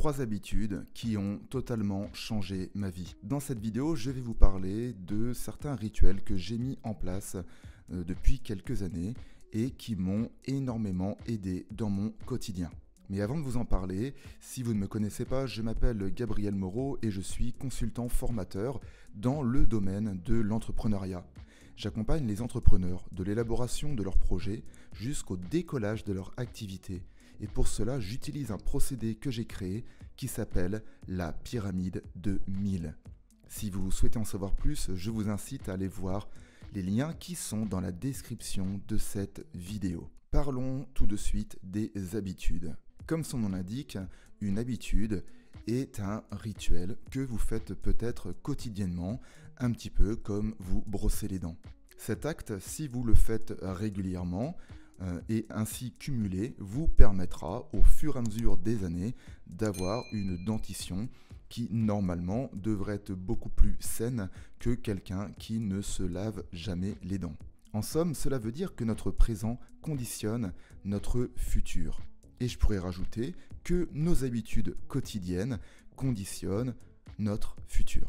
3 habitudes qui ont totalement changé ma vie. Dans cette vidéo, je vais vous parler de certains rituels que j'ai mis en place depuis quelques années et qui m'ont énormément aidé dans mon quotidien. Mais avant de vous en parler, si vous ne me connaissez pas, je m'appelle Gabriel Moreau et je suis consultant formateur dans le domaine de l'entrepreneuriat. J'accompagne les entrepreneurs de l'élaboration de leurs projets jusqu'au décollage de leur activité. Et pour cela, j'utilise un procédé que j'ai créé qui s'appelle la pyramide de 1000. Si vous souhaitez en savoir plus, je vous incite à aller voir les liens qui sont dans la description de cette vidéo. Parlons tout de suite des habitudes. Comme son nom l'indique, une habitude est un rituel que vous faites peut-être quotidiennement, un petit peu comme vous brossez les dents. Cet acte, si vous le faites régulièrement et ainsi cumulé, vous permettra au fur et à mesure des années d'avoir une dentition qui normalement devrait être beaucoup plus saine que quelqu'un qui ne se lave jamais les dents. En somme, cela veut dire que notre présent conditionne notre futur. Et je pourrais rajouter que nos habitudes quotidiennes conditionnent notre futur.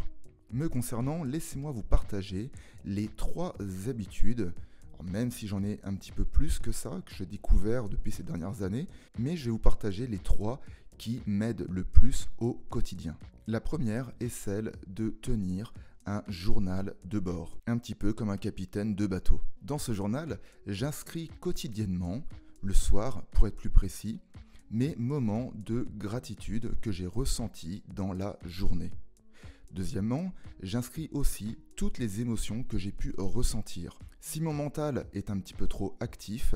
Me concernant, laissez-moi vous partager les 3 habitudes, même si j'en ai un petit peu plus que ça, que j'ai découvert depuis ces dernières années, mais je vais vous partager les 3 qui m'aident le plus au quotidien. La première est celle de tenir un journal de bord, un petit peu comme un capitaine de bateau. Dans ce journal, j'inscris quotidiennement, le soir pour être plus précis, mes moments de gratitude que j'ai ressentis dans la journée. Deuxièmement, j'inscris aussi toutes les émotions que j'ai pu ressentir. Si mon mental est un petit peu trop actif,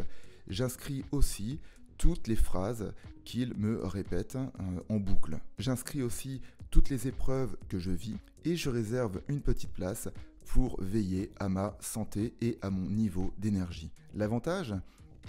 j'inscris aussi toutes les phrases qu'il me répète en boucle. J'inscris aussi toutes les épreuves que je vis et je réserve une petite place pour veiller à ma santé et à mon niveau d'énergie. L'avantage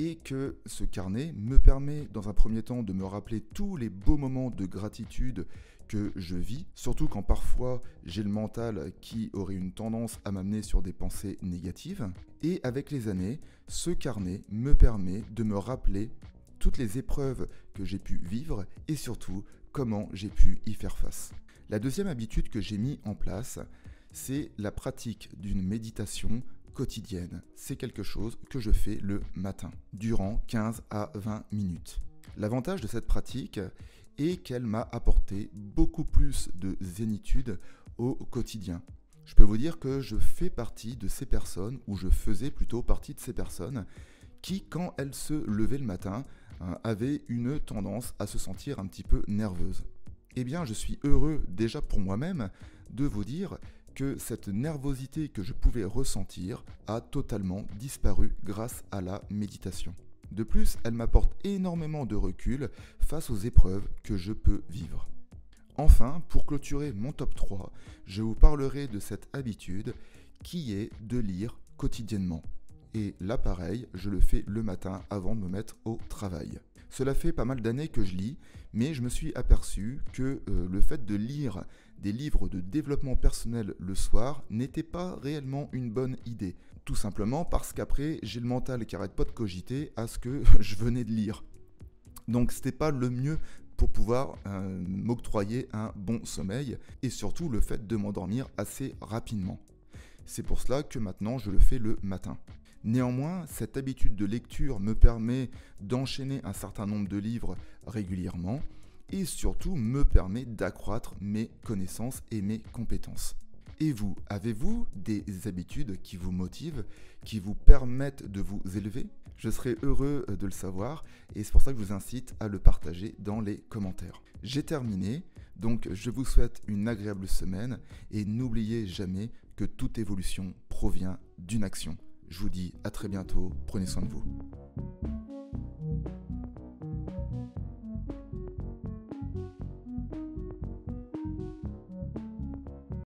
est que ce carnet me permet dans un premier temps de me rappeler tous les beaux moments de gratitude que je vis, surtout quand parfois j'ai le mental qui aurait une tendance à m'amener sur des pensées négatives. Et avec les années, ce carnet me permet de me rappeler toutes les épreuves que j'ai pu vivre et surtout comment j'ai pu y faire face. La deuxième habitude que j'ai mis en place, c'est la pratique d'une méditation quotidienne. C'est quelque chose que je fais le matin, durant 15 à 20 minutes. L'avantage de cette pratique est qu'elle m'a apporté beaucoup plus de zénitude au quotidien. Je peux vous dire que je fais partie de ces personnes, ou je faisais plutôt partie de ces personnes, qui, quand elles se levaient le matin, avaient une tendance à se sentir un petit peu nerveuses. Eh bien, je suis heureux déjà pour moi-même de vous dire que cette nervosité que je pouvais ressentir a totalement disparu grâce à la méditation. De plus, elle m'apporte énormément de recul face aux épreuves que je peux vivre. Enfin, pour clôturer mon top 3, je vous parlerai de cette habitude qui est de lire quotidiennement. Et là pareil, je le fais le matin avant de me mettre au travail. Cela fait pas mal d'années que je lis, mais je me suis aperçu que le fait de lire des livres de développement personnel le soir n'était pas réellement une bonne idée. Tout simplement parce qu'après, j'ai le mental qui arrête pas de cogiter à ce que je venais de lire. Donc c'était pas le mieux pour pouvoir m'octroyer un bon sommeil et surtout le fait de m'endormir assez rapidement. C'est pour cela que maintenant je le fais le matin. Néanmoins, cette habitude de lecture me permet d'enchaîner un certain nombre de livres régulièrement et surtout me permet d'accroître mes connaissances et mes compétences. Et vous, avez-vous des habitudes qui vous motivent, qui vous permettent de vous élever ? Je serais heureux de le savoir et c'est pour ça que je vous incite à le partager dans les commentaires. J'ai terminé, donc je vous souhaite une agréable semaine et n'oubliez jamais que toute évolution provient d'une action. Je vous dis à très bientôt, prenez soin de vous.